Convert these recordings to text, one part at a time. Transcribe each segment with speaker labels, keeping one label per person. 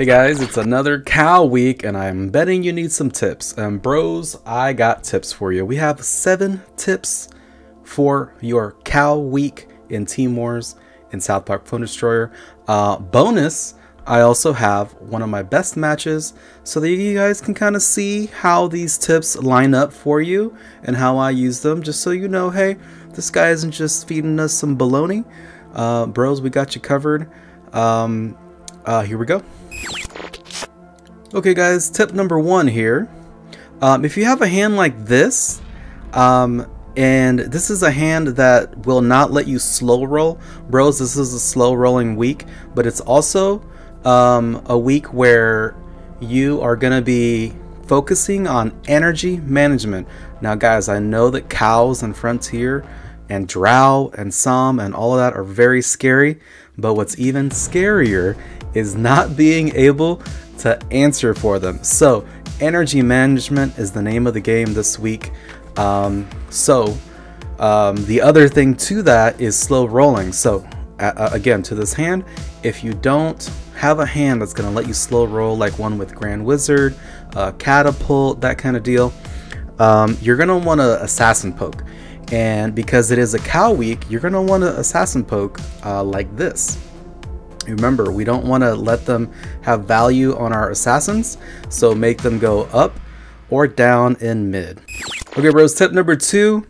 Speaker 1: Hey guys, it's another cow week and I'm betting you need some tips. And bros, I got tips for you. We have 7 tips for your cow week in Team Wars in South Park Phone Destroyer. Bonus, I also have one of my best matches so that you guys can kind of see how these tips line up for you and how I use them, just so you know, hey, this guy isn't just feeding us some baloney. Bros, we got you covered. Here we go. Okay guys, tip number 1 here. If you have a hand like this, and this is a hand that will not let you slow roll, bros, this is a slow rolling week, but it's also a week where you are going to be focusing on energy management. Now guys, I know that cows and Frontier and Drow and Som and all of that are very scary, but what's even scarier is not being able to answer for them. So energy management is the name of the game this week. The other thing to that is slow rolling. So again, to this hand, if you don't have a hand that's going to let you slow roll, like one with Grand Wizard, Catapult, that kind of deal, you're going to want to Assassin Poke. And because it is a cow week, you're going to want to Assassin Poke like this. Remember, we don't want to let them have value on our assassins, so make them go up or down in mid. Okay bros, tip number 2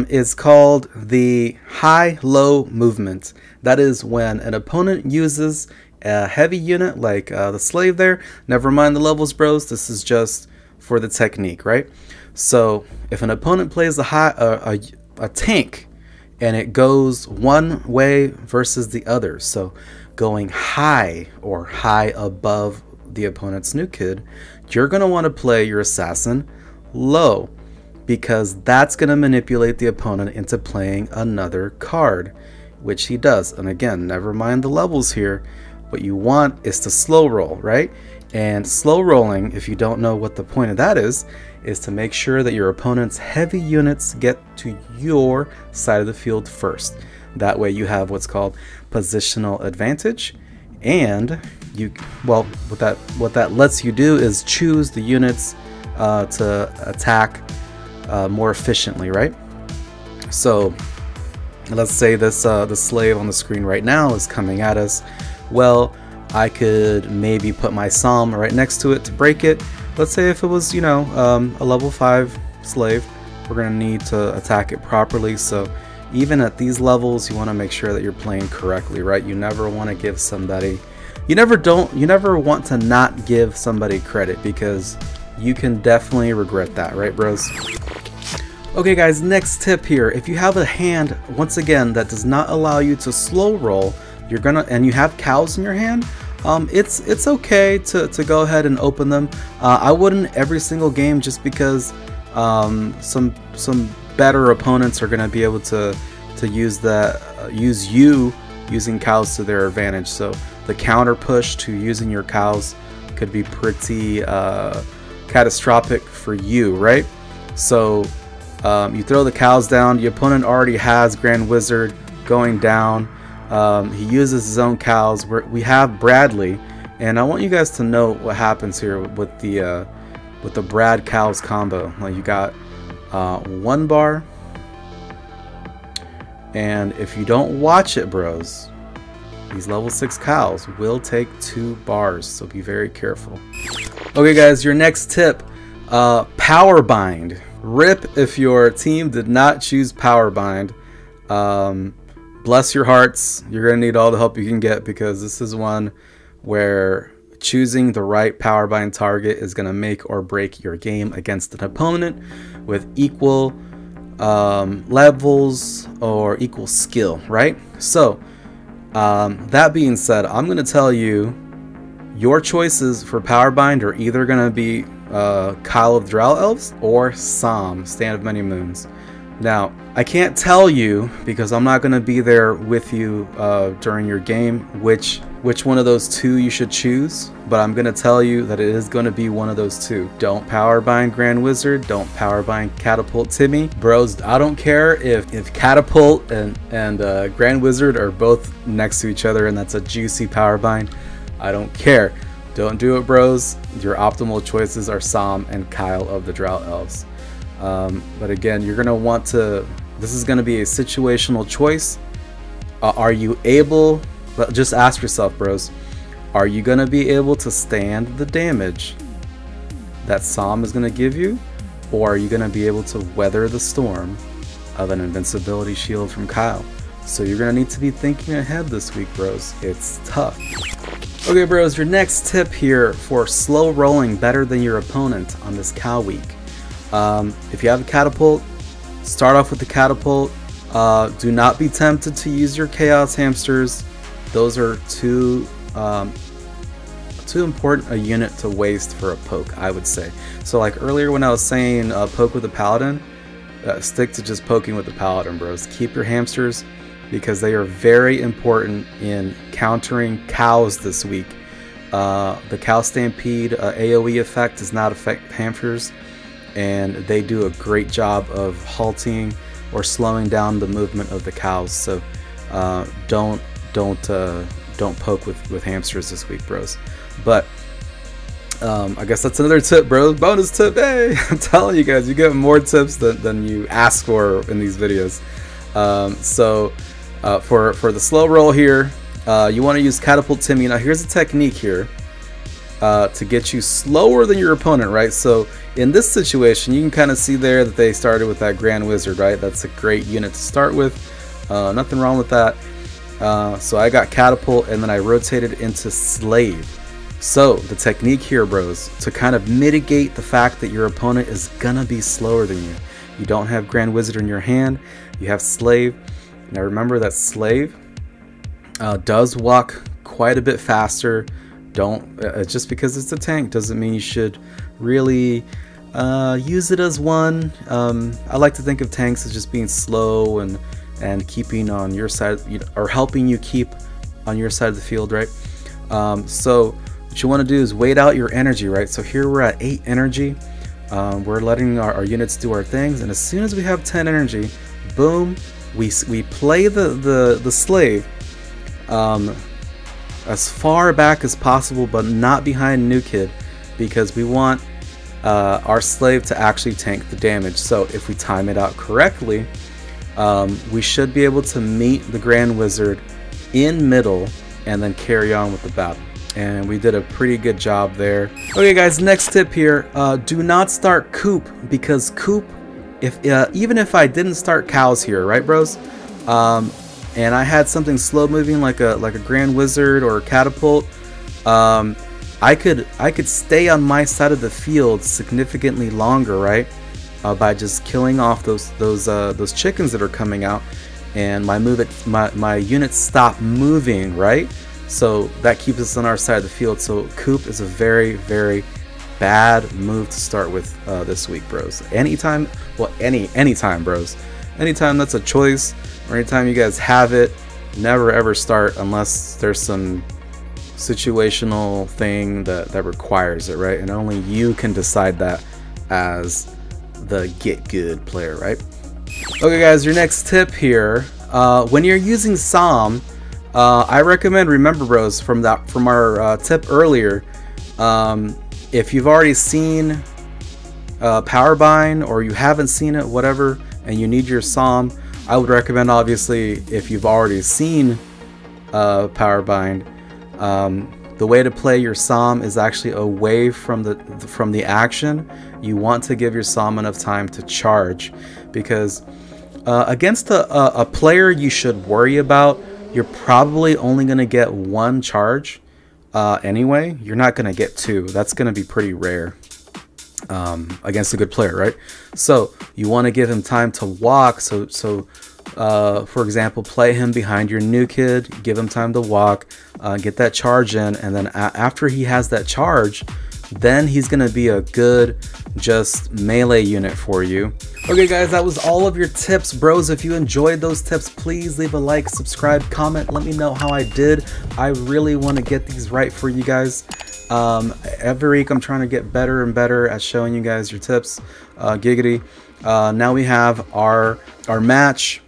Speaker 1: is called the high-low movement. That is when an opponent uses a heavy unit like the slave there. Never mind the levels, bros, this is just for the technique, right? So if an opponent plays a tank and it goes one way versus the other, so going high or high above the opponent's new kid, you're going to want to play your assassin low, because that's going to manipulate the opponent into playing another card, which he does. And again, never mind the levels here. What you want is to slow roll, right? And slow rolling, if you don't know what the point of that is to make sure that your opponent's heavy units get to your side of the field first. That way you have what's called positional advantage, and what that lets you do is choose the units to attack more efficiently, right? So let's say this the slave on the screen right now is coming at us. Well, I could maybe put my Som right next to it to break it. Let's say if it was, you know, a level 5 slave, we're gonna need to attack it properly. So even at these levels, you want to make sure that you're playing correctly, right? You never want to give somebody, you never want to not give somebody credit, because you can definitely regret that, right bros? Okay guys, next tip here. If you have a hand, once again, that does not allow you to slow roll, and you have cows in your hand, it's okay to go ahead and open them. I wouldn't every single game, just because some better opponents are going to be able to use you using cows to their advantage. So the counter push to using your cows could be pretty catastrophic for you, right? So you throw the cows down, the opponent already has Grand Wizard going down. He uses his own cows. We have Bradley, and I want you guys to know what happens here with the Brad cows combo. Like, you got 1 bar, and if you don't watch it, bros, these level 6 cows will take 2 bars, so be very careful. Okay guys, your next tip, power bind. RIP if your team did not choose power bind. Bless your hearts, you're gonna need all the help you can get, because this is one where choosing the right power bind target is going to make or break your game against an opponent with equal levels or equal skill, right? So that being said, I'm going to tell you your choices for power bind are either going to be Kyle of Drow Elves or Som, Stand of Many Moons. Now, I can't tell you, because I'm not going to be there with you during your game, which one of those 2 you should choose, but I'm going to tell you that it is going to be one of those 2. Don't power bind Grand Wizard, don't power bind Catapult Timmy. Bros, I don't care if Catapult and Grand Wizard are both next to each other and that's a juicy power bind. I don't care. Don't do it, bros. Your optimal choices are Sam and Kyle of the Drought Elves. But again, you're gonna want to, this is gonna be a situational choice. Are you able, just ask yourself, bros, are you gonna be able to stand the damage that Sam is gonna give you? Or are you gonna be able to weather the storm of an invincibility shield from Kyle? So you're gonna need to be thinking ahead this week, bros. It's tough. Okay, bros, your next tip here for slow rolling better than your opponent on this cow week. If you have a catapult, start off with the catapult. Do not be tempted to use your chaos hamsters. Those are too important a unit to waste for a poke, I would say. So like earlier when I was saying poke with the paladin, stick to just poking with the paladin, bros. Keep your hamsters because they are very important in countering cows this week. The cow stampede AoE effect does not affect hamsters, and they do a great job of halting or slowing down the movement of the cows. So don't poke with hamsters this week, bros. But I guess that's another tip, bros. Bonus tip. Hey, I'm telling you guys, you get more tips than you ask for in these videos. For the slow roll here, you want to use Catapult Timmy. Now here's a technique here to get you slower than your opponent, right? So in this situation, you can kind of see there that they started with that Grand Wizard, right? That's a great unit to start with. Nothing wrong with that. So I got Catapult and then I rotated into Slave. So the technique here, bros, to kind of mitigate the fact that your opponent is gonna be slower than you. You don't have Grand Wizard in your hand, you have Slave. Now remember that Slave does walk quite a bit faster. Don't just because it's a tank doesn't mean you should really use it as one. I like to think of tanks as just being slow and keeping on your side, or helping you keep on your side of the field, right? So what you want to do is wait out your energy, right? So here we're at 8 energy. We're letting our units do our things, and as soon as we have 10 energy, boom, we play the Slave as far back as possible, but not behind New Kid, because we want our Slave to actually tank the damage. So if we time it out correctly, we should be able to meet the Grand Wizard in middle and then carry on with the battle. And we did a pretty good job there. Okay guys, next tip here, do not start Coop, because Coop, even if I didn't start cows here, right, bros, and I had something slow moving like a Grand Wizard or a Catapult, I could stay on my side of the field significantly longer, right, by just killing off those chickens that are coming out, and my units stop moving, right? So that keeps us on our side of the field. So Coop is a very, very bad move to start with this week, bros. Anytime, well, anytime, bros. Anytime that's a choice, or anytime you guys have it, never ever start unless there's some situational thing that requires it, right? And only you can decide that as the get good player, right? Okay guys, your next tip here, when you're using Sam, I recommend, remember bros, from our tip earlier, if you've already seen Powerbind, or you haven't seen it, whatever, and you need your Sam, I would recommend, obviously, if you've already seen Powerbind, the way to play your Sam is actually away from the action. You want to give your Sam enough time to charge, because against a player you should worry about, you're probably only going to get 1 charge anyway. You're not going to get 2. That's going to be pretty rare against a good player, right? So you want to give him time to walk. So for example, play him behind your New Kid, give him time to walk, get that charge in, and then after he has that charge, then he's gonna be a good just melee unit for you. Okay guys, that was all of your tips, bros. If you enjoyed those tips, please leave a like, subscribe, comment, let me know how I did. I really want to get these right for you guys. Every week I'm trying to get better and better at showing you guys your tips. Giggity. Now we have our match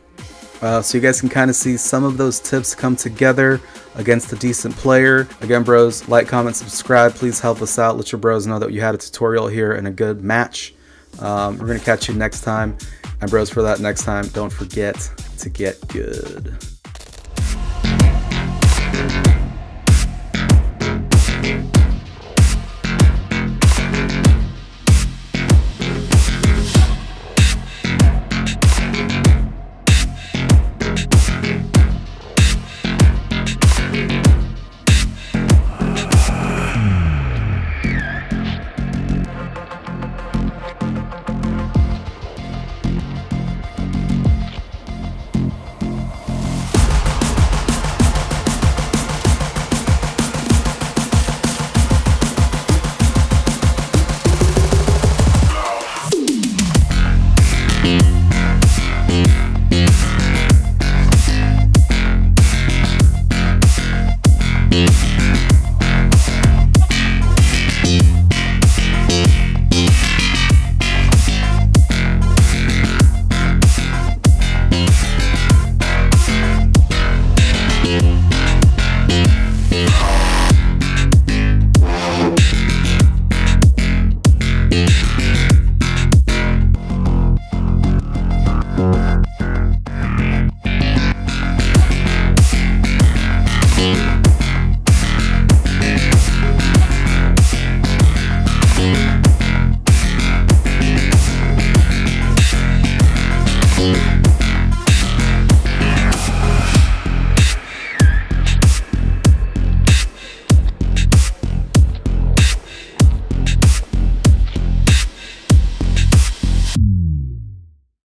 Speaker 1: So you guys can kind of see some of those tips come together against a decent player. Again, bros, like, comment, subscribe. Please help us out. Let your bros know that you had a tutorial here and a good match. We're going to catch you next time. And bros, for that next time, don't forget to get good.